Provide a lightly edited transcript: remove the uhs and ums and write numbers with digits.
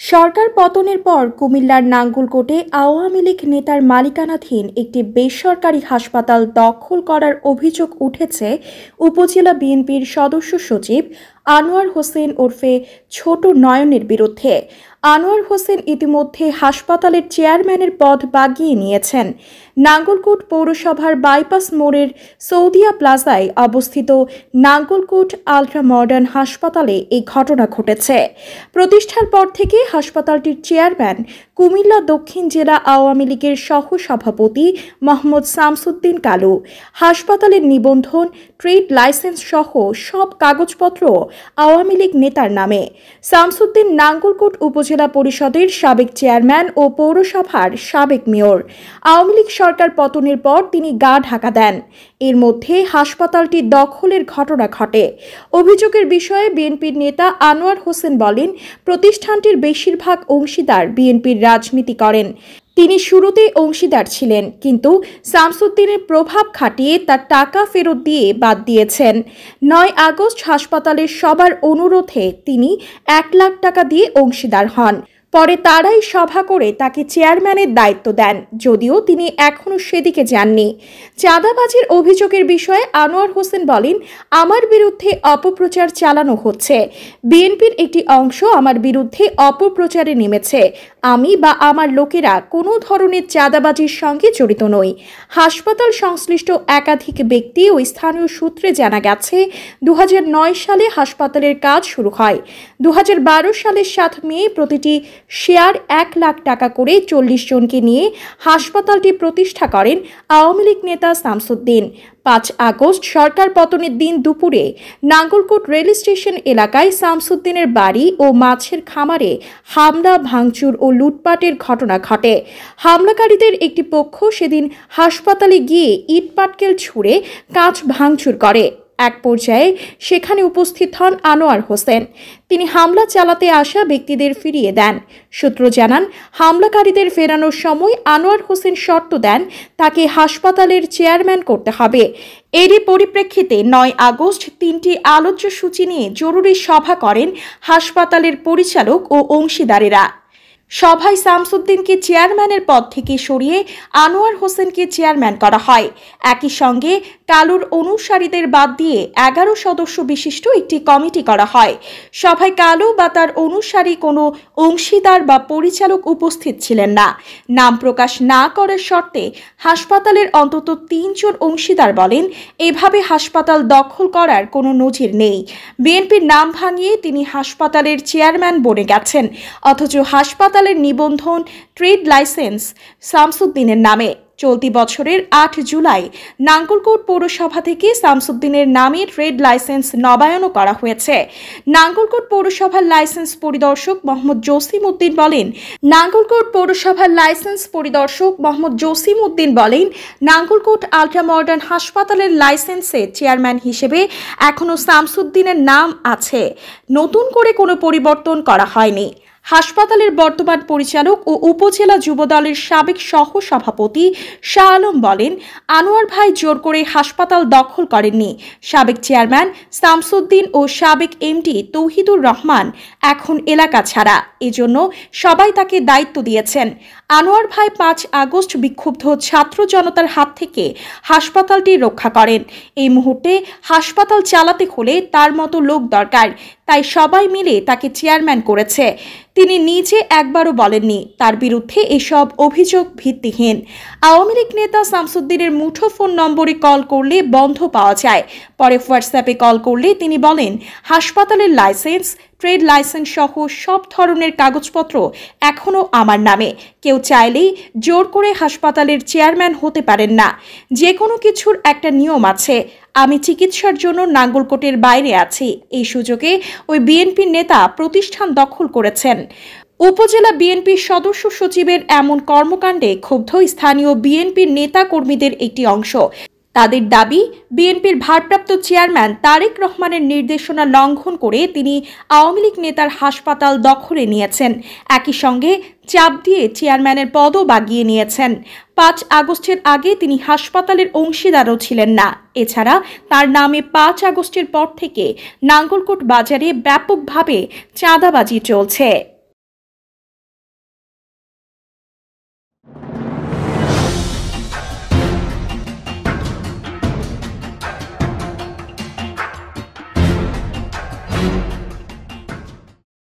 সরকার পতনের পর কুমিল্লার নাঙ্গলকোটে আওয়ামী লীগ নেতার মালিকানাধীন একটি বেসরকারি হাসপাতাল দখল করার অভিযোগ উঠেছে উপজেলা বিএনপির সদস্য সচিব আনোয়ার হোসেন ওরফে ছোট নয়নের বিরুদ্ধে। আনোয়ার হোসেন ইতিমধ্যে হাসপাতালের চেয়ারম্যানের পদ বাগিয়ে নিয়েছেন। নাঙ্গলকোট পৌরসভার বাইপাস মোড়ের সৌদিয়া প্লাজায় অবস্থিত নাঙ্গলকোট আলট্রা মডার্ন হাসপাতালে এই ঘটনা ঘটেছে। প্রতিষ্ঠার পর থেকে হাসপাতালটির চেয়ারম্যান কুমিল্লা দক্ষিণ জেলা আওয়ামী লীগের সহসভাপতি মোহাম্মদ শামসুদ্দিন কালু। হাসপাতালের নিবন্ধন, ট্রেড লাইসেন্স সহ সব কাগজপত্র আওয়ামী লীগ নেতার নামে। শামসুদ্দিন নাঙ্গলকোট উপজেলা পরিষদের সাবেক চেয়ারম্যান ও পৌরসভার সাবেক মেয়র। আওয়ামী লীগ সরকার পতনের পর তিনি গা ঢাকা দেন। এর মধ্যে হাসপাতালটি দখলের ঘটনা ঘটে। অভিযোগের বিষয়ে বিএনপির নেতা আনোয়ার হোসেন বলেন, প্রতিষ্ঠানটির বেশিরভাগ অংশীদার বিএনপির রাজনীতি করেন। তিনি শুরুতে অংশীদার ছিলেন, কিন্তু শামসুদ্দিনের প্রভাব খাটিয়ে তার টাকা ফেরত দিয়ে বাদ দিয়েছেন। 9 আগস্ট হাসপাতালের সবার অনুরোধে তিনি 1 লাখ টাকা দিয়ে অংশীদার হন। পরে তারাই সভা করে তাকে চেয়ারম্যানের দায়িত্ব দেন, যদিও তিনি এখনও সেদিকে যাননি। চাঁদাবাজির অভিযোগের বিষয়ে আনোয়ার হোসেন বলেন, আমার বিরুদ্ধে অপপ্রচার চালানো হচ্ছে। বিএনপির একটি অংশ আমার বিরুদ্ধে অপপ্রচারে নেমেছে। আমি বা আমার লোকেরা কোনো ধরনের চাঁদাবাজির সঙ্গে জড়িত নই। হাসপাতাল সংশ্লিষ্ট একাধিক ব্যক্তি ও স্থানীয় সূত্রে জানা গেছে, 2009 সালে হাসপাতালের কাজ শুরু হয়। 2012 সালের 7 মে প্রতিটি শেয়ার 1 লাখ টাকা করে 40 জনকে নিয়ে হাসপাতালটি প্রতিষ্ঠা করেন আওয়ামী লীগ নেতা শামসুদ্দিন। 5 আগস্ট সরকার পতনের দিন দুপুরে নাঙ্গলকোট রেল স্টেশন এলাকায় শামসুদ্দিনের বাড়ি ও মাছের খামারে হামলা, ভাঙচুর ও লুটপাটের ঘটনা ঘটে। হামলাকারীদের একটি পক্ষ সেদিন হাসপাতালে গিয়ে ইটপাটকেল ছুঁড়ে কাঁচ ভাঙচুর করে। এক পর্যায়ে সেখানে উপস্থিত হন আনোয়ার হোসেন। তিনি হামলা চালাতে আসা ব্যক্তিদের ফিরিয়ে দেন। সূত্র জানান, হামলাকারীদের ফেরানোর সময় আনোয়ার হোসেন শর্ত দেন তাকে হাসপাতালের চেয়ারম্যান করতে হবে। এরই পরিপ্রেক্ষিতে 9 আগস্ট 3টি আলোচ্য সূচি নিয়ে জরুরি সভা করেন হাসপাতালের পরিচালক ও অংশীদারেরা। সভায় শামসুদ্দিনকে চেয়ারম্যানের পদ থেকে সরিয়ে আনোয়ার হোসেনকে চেয়ারম্যান করা হয়। একই সঙ্গে কালুর অনুসারীদের বাদ দিয়ে 11 সদস্য বিশিষ্ট একটি কমিটি করা হয়। সভায় কালু বা তার অনুসারী কোনো অংশীদার বা পরিচালক উপস্থিত ছিলেন না। নাম প্রকাশ না করার শর্তে হাসপাতালের অন্তত 3 জন অংশীদার বলেন, এভাবে হাসপাতাল দখল করার কোনো নজির নেই। বিএনপির নাম ভাঙিয়ে তিনি হাসপাতালের চেয়ারম্যান বনে গেছেন, অথচ হাসপাতালের নিবন্ধন, ট্রেড লাইসেন্স শামসুদ্দিনের নামে। চলতি বছরের 8 জুলাই নাঙ্গলকোট পৌরসভা থেকে শামসুদ্দিনের নামে ট্রেড লাইসেন্স নবায়নও করা হয়েছে। নাঙ্গলকোট পৌরসভার লাইসেন্স পরিদর্শক মোহাম্মদ জসিম উদ্দিন বলেন, নাঙ্গলকোট আলট্রা মডার্ন হাসপাতালের লাইসেন্সে চেয়ারম্যান হিসেবে এখনও শামসুদ্দিনের নাম আছে, নতুন করে কোনো পরিবর্তন করা হয়নি। হাসপাতালের বর্তমান পরিচালক ও উপজেলা যুবদলের সাবেক সহসভাপতি শাহ আলম বলেন, আনোয়ার ভাই জোর করে হাসপাতাল দখল করেননি। সাবেক চেয়ারম্যান শামসুদ্দিন ও সাবেক এমডি তৌহিদুর রহমান এখন এলাকা ছাড়া, এজন্য সবাই তাকে দায়িত্ব দিয়েছেন। আনোয়ার ভাই 5 আগস্ট বিক্ষুব্ধ ছাত্র জনতার হাত থেকে হাসপাতালটি রক্ষা করেন। এই মুহূর্তে হাসপাতাল চালাতে হলে তার মতো লোক দরকার, তাই সবাই মিলে তাকে চেয়ারম্যান করেছে। তিনি নিজে একবারও বলেননি তার বিরুদ্ধে এসব অভিযোগ ভিত্তিহীন। আওয়ামী লীগ নেতা শামসুদ্দিনের মুঠোফোন নম্বরে কল করলে বন্ধ পাওয়া যায়। পরে হোয়াটসঅ্যাপে কল করলে তিনি বলেন, হাসপাতালের লাইসেন্স, ট্রেড লাইসেন্স সহ সব ধরনের কাগজপত্র এখনও আমার নামে। কেউ চাইলেই জোর করে হাসপাতালের চেয়ারম্যান হতে পারেন না। যে কোনো কিছুর একটা নিয়ম আছে। আমি চিকিৎসার জন্য নাঙ্গলকোটের বাইরে আছি। এই সুযোগে ওই বিএনপির নেতা প্রতিষ্ঠান দখল করেছেন। উপজেলা বিএনপির সদস্য সচিবের এমন কর্মকাণ্ডে ক্ষুব্ধ স্থানীয় বিএনপির নেতা কর্মীদের একটি অংশ। তাদের দাবি, বিএনপির ভারপ্রাপ্ত চেয়ারম্যান তারেক রহমানের নির্দেশনা লঙ্ঘন করে তিনি আওয়ামী লীগ নেতার হাসপাতাল দখলে নিয়েছেন। একই সঙ্গে চাপ দিয়ে চেয়ারম্যানের পদও বাগিয়ে নিয়েছেন। 5 আগস্টের আগে তিনি হাসপাতালের অংশীদারও ছিলেন না। এছাড়া তার নামে 5 আগস্টের পর থেকে নাঙ্গলকোট বাজারে ব্যাপকভাবে চাঁদাবাজি চলছে। নিউজ।